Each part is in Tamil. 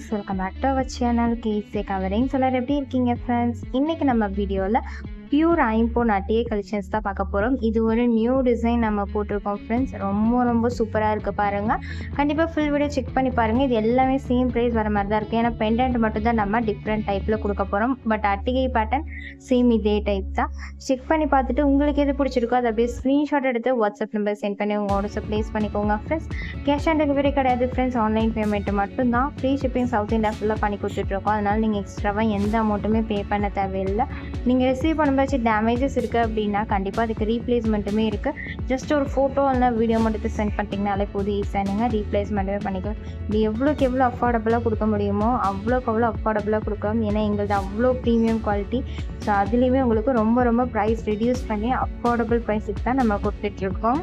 Friends, welcome back to our channel கேஸே கவரிங். எல்லாரும் எப்படி இருக்கீங்க ஃப்ரெண்ட்ஸ்? இன்றைக்கி நம்ம வீடியோவில் பியூர் ஐம்போன் அட்டிகை கலெக்ஷன்ஸ் தான் பார்க்க போகிறோம். இது ஒரு நியூ டிசைன் நம்ம போட்டிருக்கோம் ஃப்ரெண்ட்ஸ். ரொம்ப சூப்பராக இருக்குது பாருங்கள். கண்டிப்பாக ஃபுல் வீடியோ செக் பண்ணி பாருங்கள். இது எல்லாமே சேம் ப்ரைஸ் வர மாதிரி தான் இருக்குது. ஏன்னா பெண்டன்ட் மட்டும் தான் நம்ம டிஃப்ரெண்ட் டைப்பில் கொடுக்க போகிறோம். பட் அட்டிகை பேட்டர்ன் சேம் இதே டைப் தான். செக் பண்ணி பார்த்துட்டு உங்களுக்கு எது பிடிச்சிருக்கோ அதை அப்படியே ஸ்க்ரீன்ஷாட் எடுத்து வாட்ஸ்அப் நம்பர் சென்ட் பண்ணி உங்கள் ஆர்டர்ஸை ப்ளேஸ் பண்ணிக்கோங்க ஃப்ரெண்ட்ஸ். கேஷ் ஆன் டெலிவரி கிடையாது ஃப்ரெண்ட்ஸ், ஆன்லைன் பேமெண்ட் மட்டும் தான். ஃப்ரீ ஷிப்பிங் சவுத் இந்தியா ஃபுல்லாக பண்ணி கொடுத்துட்ருக்கோம். அதனால் நீங்கள் எக்ஸ்ட்ராவாக எந்த அமௌண்ட்டுமே பே பண்ண தேவையில்லை. நீங்கள் ரிசீவ் பண்ணும்போது டேமேஜஸ் இருக்குது அப்படின்னா கண்டிப்பாக அதுக்கு ரீப்ளேஸ்மெண்ட்டுமே இருக்குது. ஜஸ்ட் ஒரு ஃபோட்டோ இல்லைனா வீடியோ மட்டும் சென்ட் பண்ணிட்டீங்கனாலே போதும், ஈஸியாக நீங்கள் ரீப்ளேஸ்மெண்ட்டுமே பண்ணிக்கலாம். இது எவ்வளோக்கு எவ்வளோ அஃபோர்டபுளாக கொடுக்க முடியுமோ அவ்வளோக்கு அவ்வளோ அஃபோர்டபுளாக கொடுக்கலாம். ஏன்னா எங்களது அவ்வளோ ப்ரீமியம் குவாலிட்டி. ஸோ அதுலேயுமே உங்களுக்கு ரொம்ப ப்ரைஸ் ரெடியூஸ் பண்ணி அஃபோர்டபுள் ப்ரைஸுக்கு தான் நம்ம கொடுத்துட்ருக்கோம்.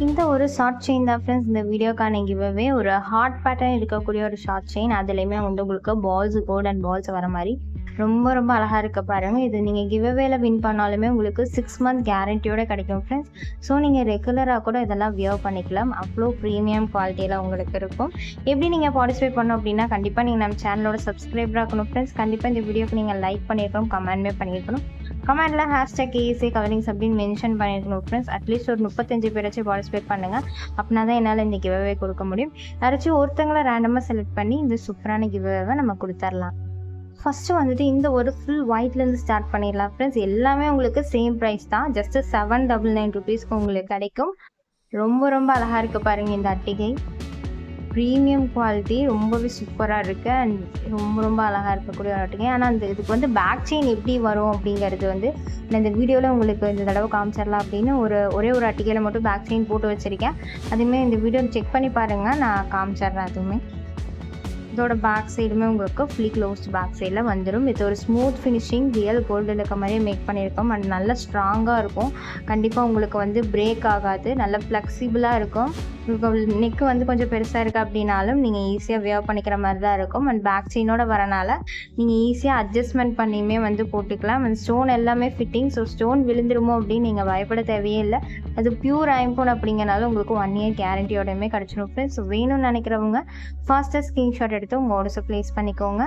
இந்த ஒரு ஷார்ட் செயின் தான் ஃப்ரெண்ட்ஸ் இந்த வீடியோக்கான கிவ்அவே. ஒரு ஹார்ட் பேட்டர்ன் இருக்கக்கூடிய ஒரு ஷார்ட் செயின். அதுலேயுமே வந்து உங்களுக்கு பால்ஸ், கோல்டன் பால்ஸ் வர மாதிரி ரொம்ப அழகாக இருக்க பாருங்கள். இது நீங்கள் கிவ்அவேல வின் பண்ணாலுமே உங்களுக்கு 6 month கேரண்டியோடு கிடைக்கும் ஃப்ரெண்ட்ஸ். ஸோ நீங்கள் ரெகுலராக கூட இதெல்லாம் வியர் பண்ணிக்கலாம். அவ்வளோ ப்ரீமியம் குவாலிட்டியில் உங்களுக்கு இருக்கும். எப்படி நீங்கள் பார்ட்டிசிபேட் பண்ணோம் அப்படின்னா கண்டிப்பாக நீங்கள் நம்ம சேனலோட சப்ஸ்கிரைபராக இருக்கணும் ஃப்ரெண்ட்ஸ். கண்டிப்பாக இந்த வீடியோக்கு நீங்கள் லைக் பண்ணியிருக்கணும், கமெண்ட்மே பண்ணியிருக்கணும். கமெண்டில் #KSA கவரிங்ஸ் அப்படின்னு மென்ஷன் பண்ணியிருக்கணும் ஃப்ரெண்ட்ஸ். அட்லீஸ்ட் ஒரு 35 பேராச்சும் பார்ட்டிசிபேட் பண்ணுங்கள். அப்படின்னா தான் என்னால் இந்த கிவ்அவே கொடுக்க முடியும். யாராச்சும் ஒருத்தங்களை ரேண்டமாக செலக்ட் பண்ணி இந்த சூப்பரான கிவ்அவே நம்ம கொடுத்துடலாம். ஃபஸ்ட்டு வந்துட்டு இந்த ஒரு ஃபுல் ஒயிட்லேருந்து ஸ்டார்ட் பண்ணிடலாம் ஃப்ரெண்ட்ஸ். எல்லாமே உங்களுக்கு சேம் ப்ரைஸ் தான். ஜஸ்ட்டு 799 rupeesக்கு உங்களுக்கு கிடைக்கும். ரொம்ப அழகாக இருக்குது பாருங்கள் இந்த அட்டிகை. ப்ரீமியம் குவாலிட்டி ரொம்பவே சூப்பராக இருக்குது. அண்ட் ரொம்ப அழகாக இருக்கக்கூடிய ஒரு அட்டிகை. ஆனால் அந்த இதுக்கு வந்து பேக் செயின் எப்படி வரும் அப்படிங்கிறது வந்து நான் இந்த வீடியோவில் உங்களுக்கு இந்த தடவை காமிச்சிடலாம் அப்படின்னு ஒரே ஒரு அட்டிகையில் மட்டும் பேக் செயின் போட்டு வச்சுருக்கேன். அதுவுமே இந்த வீடியோ செக் பண்ணி பாருங்கள், நான் காமிச்சிட்றேன். அதுவுமே இதோட பேக் சைடுமே உங்களுக்கு ஃபுல்லி க்ளோஸ்ட் பேக் சைடில் வந்துடும். இது ஒரு ஸ்மூத் ஃபினிஷிங், ரியல் கோல்டில் இருக்க மாதிரியே மேக் பண்ணியிருக்கோம். அண்ட் நல்லா ஸ்ட்ராங்காக இருக்கும். கண்டிப்பாக உங்களுக்கு வந்து பிரேக் ஆகாது. நல்லா ஃப்ளெக்சிபிளாக இருக்கும். உங்களுக்கு நெக்கு வந்து கொஞ்சம் பெருசாக இருக்குது அப்படின்னாலும் நீங்கள் ஈஸியாக வியர் பண்ணிக்கிற மாதிரி தான் இருக்கும். அண்ட் பேக் செயினோட வரனால நீங்கள் ஈஸியாக அட்ஜஸ்ட்மெண்ட் பண்ணியுமே வந்து போட்டுக்கலாம். அண்ட் ஸ்டோன் எல்லாமே ஃபிட்டிங். ஸோ ஸ்டோன் விழுந்துருமோ அப்படின்னு நீங்கள் பயப்பட தேவையே இல்லை. அது பியூர் ஐம்போன் அப்படிங்கிறனால உங்களுக்கு 1 year கேரண்டியோடையுமே கிடச்சிடும் ஃப்ரெண்ட்ஸ். ஸோ வேணும்னு நினைக்கிறவங்க ஃபாஸ்ட்டாக ஸ்க்ரீன்ஷாட் எடுத்து உங்கள் ஆர்டர்ஸை ப்ளேஸ் பண்ணிக்கோங்க.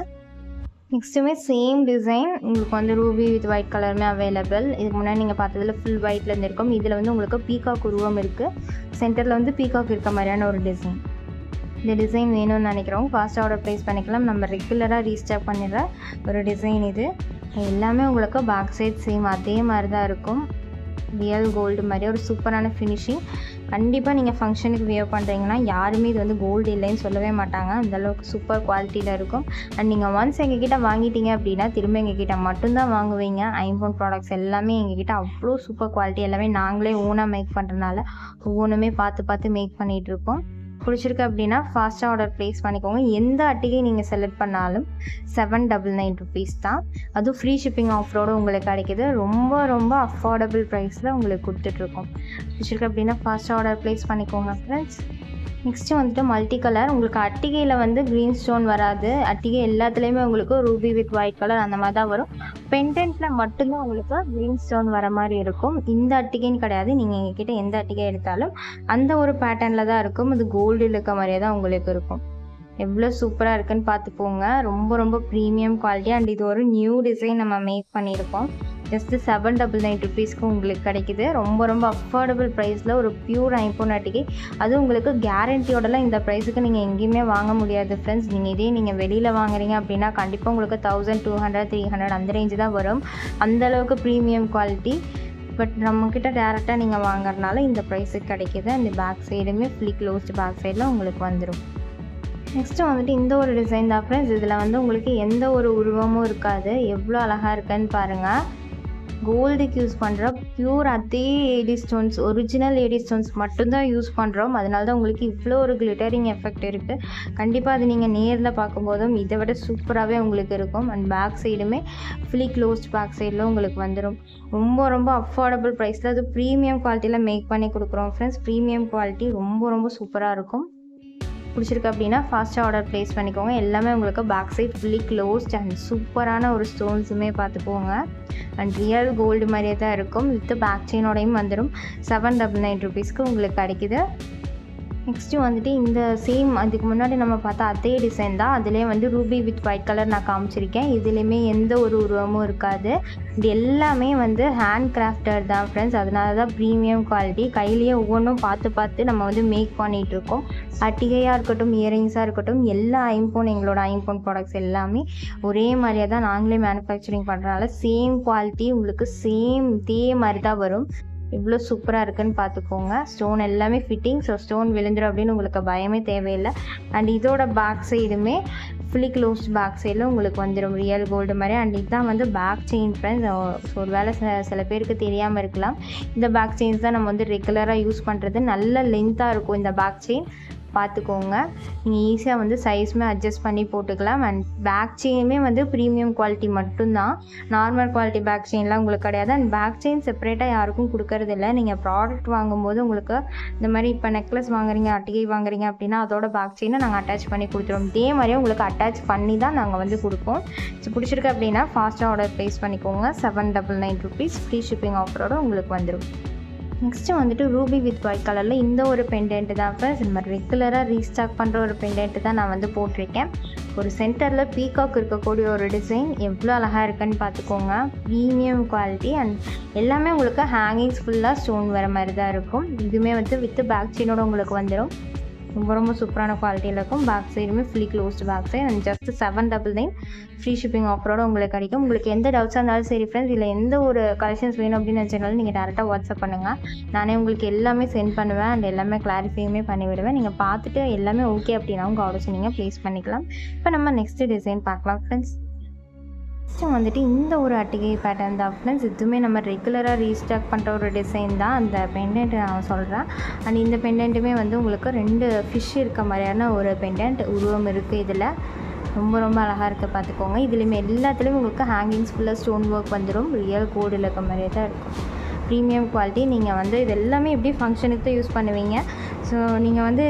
நெக்ஸ்ட்டுமே சேம் டிசைன் உங்களுக்கு வந்து ரூபி வித் ஒயிட் கலருமே அவைலபிள். இதுக்கு முன்னாடி நீங்கள் பார்த்ததில் ஃபுல் ஒயிட்லேருந்து இருக்கும். இதில் வந்து உங்களுக்கு பீகாக் உருவம் இருக்குது. சென்டரில் வந்து பீகாக் இருக்க மாதிரியான ஒரு டிசைன். இந்த டிசைன் வேணும்னு நினைக்கிறவங்க ஃபாஸ்ட்டாக ஆர்டர் ப்ளேஸ் பண்ணிக்கலாம். நம்ம ரெகுலராக ரீஸ்டாக் பண்ணிடுற ஒரு டிசைன் இது. எல்லாமே உங்களுக்கு பேக் சைட் சேம் அதே மாதிரி தான் இருக்கும். ரியல் கோல்டு மாதிரி ஒரு சூப்பரான ஃபினிஷிங். கண்டிப்பாக நீங்கள் ஃபங்க்ஷனுக்கு வியர் பண்ணுறீங்கன்னா யாருமே இது வந்து கோல்டு இல்லைன்னு சொல்லவே மாட்டாங்க. அந்தளவுக்கு சூப்பர் குவாலிட்டியில் இருக்கும். அண்ட் நீங்கள் ஒன்ஸ் எங்ககிட்ட வாங்கிட்டீங்க அப்படின்னா திரும்ப எங்ககிட்ட மட்டும்தான் வாங்குவீங்க. ஐம்போன் ப்ராடக்ட்ஸ் எல்லாமே எங்ககிட்ட அவ்வளோ சூப்பர் குவாலிட்டி. எல்லாமே நாங்களே ஓனாக மேக் பண்ணுறதுனால ஒவ்வொன்றுமே பார்த்து மேக் பண்ணிகிட்ருக்கோம். பிடிச்சிருக்கு அப்படின்னா ஃபாஸ்ட்டாக ஆர்டர் ப்ளேஸ் பண்ணிக்கோங்க. எந்த அட்டிகை நீங்கள் செலக்ட் பண்ணாலும் 799 rupees தான். அதுவும் ஃப்ரீ ஷிப்பிங் ஆஃபரோடு உங்களுக்கு கிடைக்கிது. ரொம்ப அஃபோர்டபுள் ப்ரைஸில் உங்களுக்கு கொடுத்துட்ருக்கோம். பிடிச்சிருக்கு அப்படின்னா ஃபாஸ்ட்டாக ஆர்டர் ப்ளேஸ் பண்ணிக்கோங்க ஃப்ரெண்ட்ஸ். நெக்ஸ்ட்டு வந்துட்டு மல்டி கலர். உங்களுக்கு அட்டிகையில் வந்து க்ரீன் ஸ்டோன் வராது. அட்டிகை எல்லாத்துலேயுமே உங்களுக்கு ரூபி வித் ஒயிட் கலர் அந்த மாதிரி தான் வரும். பெண்டன்ட்டில் மட்டும்தான் உங்களுக்கு க்ரீன் ஸ்டோன் வர மாதிரி இருக்கும். இந்த அட்டிகைன்னு கிடையாது. நீங்கள் எங்ககிட்ட எந்த அட்டிகை எடுத்தாலும் அந்த ஒரு பேட்டர்னில் தான் இருக்கும். அது கோல்டு இருக்க மாதிரியே தான் உங்களுக்கு இருக்கும். எவ்வளோ சூப்பராக இருக்குன்னு பார்த்துக்கோங்க. ரொம்ப ப்ரீமியம் குவாலிட்டி. அண்ட் இது ஒரு நியூ டிசைன் நம்ம மேக் பண்ணியிருக்கோம். ஜஸ்ட்டு 799 rupeesக்கு உங்களுக்கு கிடைக்கிது. ரொம்ப அஃபோர்டபுள் ப்ரைஸில் ஒரு பியூர் ஐம்போன் அட்டிகை. அதுவும் உங்களுக்கு கேரண்டியோடலாம் இந்த ப்ரைஸுக்கு நீங்கள் எங்கேயுமே வாங்க முடியாது ஃப்ரெண்ட்ஸ். நீங்கள் வெளியில் வாங்குறீங்க அப்படின்னா கண்டிப்பாக உங்களுக்கு 1200 300 அந்த ரேஞ்சு தான் வரும். அந்தளவுக்கு ப்ரீமியம் குவாலிட்டி. பட் நம்மக்கிட்ட டேரெக்டாக நீங்கள் வாங்குறதுனால இந்த ப்ரைஸுக்கு கிடைக்கிது. அந்த பேக் சைடுமே ஃபுல்லி க்ளோஸ்டு பேக் சைடில் உங்களுக்கு வந்துடும். நெக்ஸ்ட்டு வந்துட்டு இந்த ஒரு டிசைன் தான் ஃப்ரெண்ட்ஸ். இதில் வந்து உங்களுக்கு எந்த ஒரு உருவமும் இருக்காது. எவ்வளோ அழகாக இருக்குன்னு பாருங்கள். கோல்டுக்கு யூஸ் பண்ணுற பியூர் அதே AD stones, original AD stones மட்டும்தான் யூஸ் பண்ணுறோம். அதனால தான் உங்களுக்கு இவ்வளோ ஒரு கிளிட்டரிங் எஃபெக்ட் இருக்குது. கண்டிப்பாக அது நீங்கள் நேரில் பார்க்கும்போதும் இதை விட சூப்பராகவே உங்களுக்கு இருக்கும். அண்ட் பேக் சைடுமே ஃபுல்லி க்ளோஸ்ட் பேக் சைடில் உங்களுக்கு வந்துடும். ரொம்ப அஃபோர்டபுள் ப்ரைஸில் அது ப்ரீமியம் குவாலிட்டியில் மேக் பண்ணி கொடுக்குறோம் ஃப்ரெண்ட்ஸ். ப்ரீமியம் குவாலிட்டி ரொம்ப சூப்பராக இருக்கும். பிடிச்சிருக்கு அப்படின்னா ஃபாஸ்ட்டாக ஆர்டர் ப்ளேஸ் பண்ணிக்கோங்க. எல்லாமே உங்களுக்கு back side fully closed and சூப்பரான ஒரு ஸ்டோன்ஸுமே பார்த்துக்கோங்க. அண்ட் ரியல் கோல்டு மாதிரியே தான் இருக்கும். வித் பேக் செயினோடையும் வந்துடும். 799 rupeesக்கு உங்களுக்கு கிடைக்கிது. நெக்ஸ்ட்டு வந்துட்டு இந்த சேம் அதுக்கு முன்னாடி நம்ம பார்த்தா அதே டிசைன் தான். அதிலே வந்து ரூபி வித் ஒயிட் கலர் நான் காமிச்சிருக்கேன். இதுலேயுமே எந்த ஒரு உருவமும் இருக்காது. இது எல்லாமே வந்து ஹேண்ட் கிராஃப்டட் தான் ஃப்ரெண்ட்ஸ். அதனால தான் ப்ரீமியம் குவாலிட்டி. கையிலேயே ஒவ்வொன்றும் பார்த்து பார்த்து நம்ம வந்து மேக் பண்ணிகிட்ருக்கோம். அட்டிகையாக இருக்கட்டும், இயரிங்ஸாக இருக்கட்டும், எல்லா ஐம்போன் எங்களோட ஐம்போன் ப்ராடக்ட்ஸ் எல்லாமே ஒரே மாதிரியாக தான் நாங்களே மேனுஃபேக்சரிங் பண்ணுறதுனால சேம் குவாலிட்டி உங்களுக்கு இதே மாதிரி தான் வரும். இவ்வளோ சூப்பராக இருக்குன்னு பார்த்துக்கோங்க. ஸ்டோன் எல்லாமே ஃபிட்டிங். ஸோ ஸ்டோன் விழுந்துடும் அப்படின்னு உங்களுக்கு பயமே தேவையில்லை. அண்ட் இதோட பேக் சைடுமே ஃபுல்லி க்ளோஸ்ட் பேக் சைடில் உங்களுக்கு வந்துடும் ரியல் கோல்டு மாதிரி. அண்ட் இதுதான் வந்து பேக் செயின் ஃப்ரெண்ட்ஸ். ஸோ ஒரு வேளை சில பேருக்கு தெரியாமல் இருக்கலாம். இந்த பேக் செயின்ஸ் தான் நம்ம வந்து ரெகுலராக யூஸ் பண்ணுறது. நல்ல லென்த்தாக இருக்கும் இந்த பேக் செயின். பார்த்துக்கோங்க. நீங்கள் ஈஸியாக வந்து சைஸுமே அட்ஜஸ்ட் பண்ணி போட்டுக்கலாம். அண்ட் பேக் செயினுமே வந்து ப்ரீமியம் குவாலிட்டி மட்டும்தான். நார்மல் குவாலிட்டி பேக் செயின்லாம் உங்களுக்கு கிடையாது. அண்ட் பேக் செயின் செப்பரேட்டாக யாருக்கும் கொடுக்கறதில்ல. நீங்கள் ப்ராடக்ட் வாங்கும்போது உங்களுக்கு இந்த மாதிரி இப்போ நெக்லஸ் வாங்குறீங்க, அட்டிகை வாங்குறீங்க அப்படின்னா அதோட பேக் செயினை நாங்கள் அட்டாச் பண்ணி கொடுத்துருவோம். இதே மாதிரியே உங்களுக்கு அட்டாச் பண்ணி தான் நாங்கள் வந்து கொடுப்போம். ஸோ பிடிச்சிருக்கு அப்படின்னா ஃபாஸ்ட்டாக ஆர்டர் ப்ளேஸ் பண்ணிக்கோங்க. 799 rupees ஃப்ரீ ஷிப்பிங் ஆஃபரோடு உங்களுக்கு வந்துடும். நெக்ஸ்ட்டு வந்துட்டு ரூபி வித் ஒயிட் கலரில் இந்த ஒரு பெண்டென்ட்டு தான் ஃப்ரெண்ட்ஸ். இந்த மாதிரி ரெகுலராக ரீஸ்டாக் பண்ணுற ஒரு பெண்டென்ட்டு தான் நான் வந்து போட்டிருக்கேன். ஒரு சென்டரில் பீகாக் இருக்கக்கூடிய ஒரு டிசைன் எவ்வளோ அழகாக இருக்குன்னு பார்த்துக்கோங்க. Premium quality. அண்ட் எல்லாமே உங்களுக்கு ஹேங்கிங்ஸ் ஃபுல்லாக ஸ்டோன் வர மாதிரி தான் இருக்கும். இதுவுமே வந்து வித் பேக் செயினோட உங்களுக்கு வந்துடும். ரொம்ப சூப்பரான குவாலிட்டியில் இருக்கும். பேக் சைடுமே fully closed back side. And just 799 free shipping ஆஃபரோடு உங்களுக்கு கிடைக்கும். உங்களுக்கு எந்த டவுட்ஸாக இருந்தாலும் சரி ஃப்ரெண்ட்ஸ், இல்லை எந்த ஒரு கலெக்ஷன்ஸ் வேணும் அப்படின்னு நினச்சாலும் நீங்கள் டேரெக்டாக வாட்ஸ்அப் பண்ணுங்கள். நானே உங்களுக்கு எல்லாமே சென்ட் பண்ணுவேன். அண்ட் எல்லாமே கிளாரிஃபையுமே பண்ணிவிடுவேன். நீங்கள் பார்த்துட்டு எல்லாமே ஓகே அப்படின்னா உங்கள் ஆர்டர்ஸ் நீங்கள் ப்ளேஸ் பண்ணிக்கலாம். இப்போ நம்ம நெக்ஸ்ட் டிசைன் பார்க்கலாம் ஃப்ரெண்ட்ஸ். நெக்ஸ்ட்டு வந்துட்டு இந்த ஒரு அட்டிகை பேட்டர்ன் தான் ஃப்ரெண்ட்ஸ். இதுவுமே நம்ம ரெகுலராக ரீஸ்டாக் பண்ணுற ஒரு டிசைன் தான். அந்த பெண்டென்ட் நான் சொல்கிறேன். அண்ட் இந்த பெண்டென்ட்டுமே வந்து உங்களுக்கு 2 ஃபிஷ் இருக்க மாதிரியான ஒரு பெண்டென்ட் உருவம் இருக்குது. இதில் ரொம்ப அழகாக இருக்குது பார்த்துக்கோங்க. இதுலேயுமே எல்லாத்துலேயும் உங்களுக்கு ஹேங்கிங்ஸ் ஃபுல்லாக ஸ்டோன் ஒர்க் வந்துடும். ரியல் கோல்டில் இருக்க மாதிரியே தான் இருக்கும். Premium quality. நீங்கள் வந்து இது எல்லாமே எப்படி ஃபங்க்ஷனுக்கு தான் யூஸ் பண்ணுவீங்க. ஸோ நீங்கள் வந்து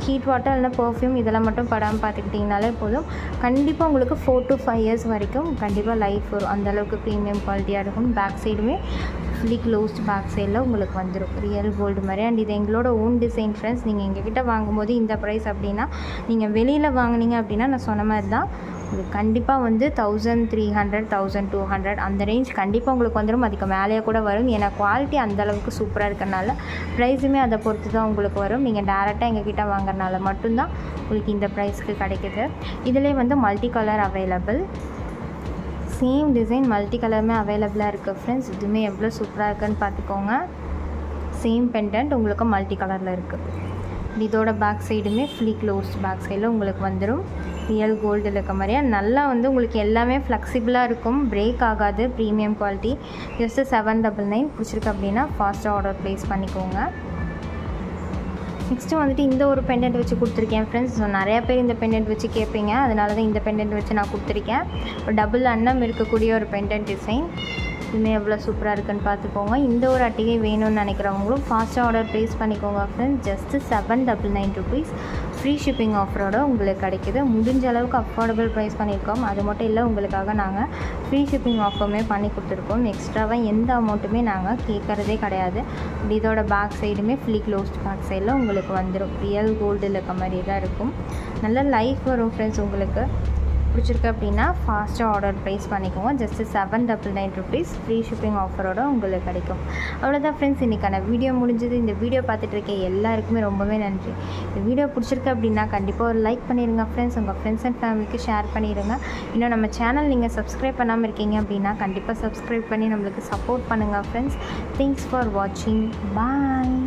ஹீட் வாட்டர் இல்லைனா பர்ஃப்யூம் இதெல்லாம் மட்டும் படாமல் பார்த்துக்கிட்டிங்கனாலே போதும். கண்டிப்பாக உங்களுக்கு 4 to 5 years வரைக்கும் கண்டிப்பாக லைஃப் வரும். அந்தளவுக்கு ப்ரீமியம் குவாலிட்டியாக இருக்கும். பேக் சைடுமே ஃபுல்லி க்ளோஸ்ட் பேக் சைடில் உங்களுக்கு வந்துடும் ரியல் கோல்டு மாதிரி. அண்ட் இது எங்களோட ஓன் டிசைன் ஃப்ரெண்ட்ஸ். நீங்கள் எங்ககிட்ட வாங்கும்போது இந்த ப்ரைஸ் அப்படின்னா நீங்கள் வெளியில் வாங்கினீங்க அப்படின்னா நான் சொன்ன மாதிரி தான் உங்களுக்கு கண்டிப்பாக வந்து 1300 1200 அந்த ரேஞ்ச் கண்டிப்பாக உங்களுக்கு வந்துடும். அதுக்கு மேலேயே கூட வரும். ஏன்னா குவாலிட்டி அந்தளவுக்கு சூப்பராக இருக்கிறனால ப்ரைஸுமே அதை பொறுத்து தான் உங்களுக்கு வரும். நீங்கள் டேரெக்டாக எங்ககிட்ட வாங்குறதுனால மட்டும்தான் உங்களுக்கு இந்த ப்ரைஸ்க்கு கிடைக்கிது. இதிலே வந்து multi colour available. Same design multi கலருமே அவைலபிளாக இருக்குது ஃப்ரெண்ட்ஸ். இதுவுமே எவ்வளோ சூப்பராக இருக்குன்னு பார்த்துக்கோங்க. சேம் பெண்டன்ட் உங்களுக்கு மல்டி கலரில் இருக்குது. இதோட பேக் சைடுமே ஃபுல்லி க்ளோஸ்ட் பேக் சைடில் உங்களுக்கு வந்துடும். ரியல் கோல்டில் இருக்க மாதிரியா நல்லா வந்து உங்களுக்கு எல்லாமே ஃப்ளெக்சிபிளாக இருக்கும். பிரேக் ஆகாது. Premium quality. ஜஸ்ட்டு 799 பிடிச்சிருக்கு அப்படின்னா ஃபாஸ்ட்டாக ஆர்டர் ப்ளேஸ் பண்ணிக்கோங்க. நெக்ஸ்ட்டு வந்துட்டு இந்த ஒரு பெண்டன்ட் வச்சு கொடுத்துருக்கேன் ஃப்ரெண்ட்ஸ். ஸோ நிறையா பேர் இந்த பெண்டன்ட் வச்சு கேட்பீங்க. அதனால தான் இந்த பெண்டன்ட் வச்சு நான் கொடுத்துருக்கேன். ஒரு டபுள் அன்னம் இருக்கக்கூடிய ஒரு பெண்டன்ட் டிசைன். இதுவுமே எவ்வளோ சூப்பராக இருக்குன்னு பார்த்துக்கோங்க. இந்த ஒரு அட்டிகை வேணும்னு நினைக்கிறவங்களும் ஃபாஸ்ட்டாக ஆர்டர் ப்ளேஸ் பண்ணிக்கோங்க friends. Just 799 rupees free shipping ஆஃபரோடு உங்களுக்கு கிடைக்கிது. முடிஞ்ச அளவுக்கு அஃபோர்டபுள் ப்ரைஸ் பண்ணியிருக்கோம். அது மட்டும் இல்லை, உங்களுக்காக நாங்கள் ஃப்ரீ ஷிப்பிங் ஆஃபருமே பண்ணி கொடுத்துருக்கோம். எக்ஸ்ட்ராவாக எந்த அமௌண்ட்டுமே நாங்கள் கேட்குறதே கிடையாது. இதோட பேக் சைடுமே ஃபுல்லி க்ளோஸ்ட் பேக் சைடில் உங்களுக்கு வந்துடும். ரியல் கோல்டில் இருக்க மாதிரி தான் இருக்கும். நல்ல லைஃப் வரும் ஃப்ரெண்ட்ஸ். உங்களுக்கு பிடிச்சிருக்கு அப்படின்னா ஃபாஸ்ட்டாக ஆர்டர் ப்ளேஸ் பண்ணிக்கோங்க. ஜஸ்ட்டு 799 rupees ஃப்ரீ ஷிப்பிங் ஆஃபரோடு உங்களுக்கு கிடைக்கும். அவ்வளோதான் ஃப்ரெண்ட்ஸ், இன்றைக்கான வீடியோ முடிஞ்சது. இந்த வீடியோ பார்த்துட்டு இருக்க எல்லாருக்குமே ரொம்பவே நன்றி. இந்த வீடியோ பிடிச்சிருக்கு அப்படின்னா கண்டிப்பாக ஒரு லைக் பண்ணிடுங்க ஃப்ரெண்ட்ஸ். உங்கள் ஃப்ரெண்ட்ஸ் அண்ட் ஃபேமிலிக்கு ஷேர் பண்ணிடுங்க. இன்னும் நம்ம சேனல் நீங்கள் சப்ஸ்கிரைப் பண்ணாமல் இருக்கீங்க அப்படின்னா கண்டிப்பாக சப்ஸ்கிரைப் பண்ணி நம்மளுக்கு சப்போர்ட் பண்ணுங்கள் ஃப்ரெண்ட்ஸ். தேங்க்ஸ் ஃபார் வாட்சிங். பாய்.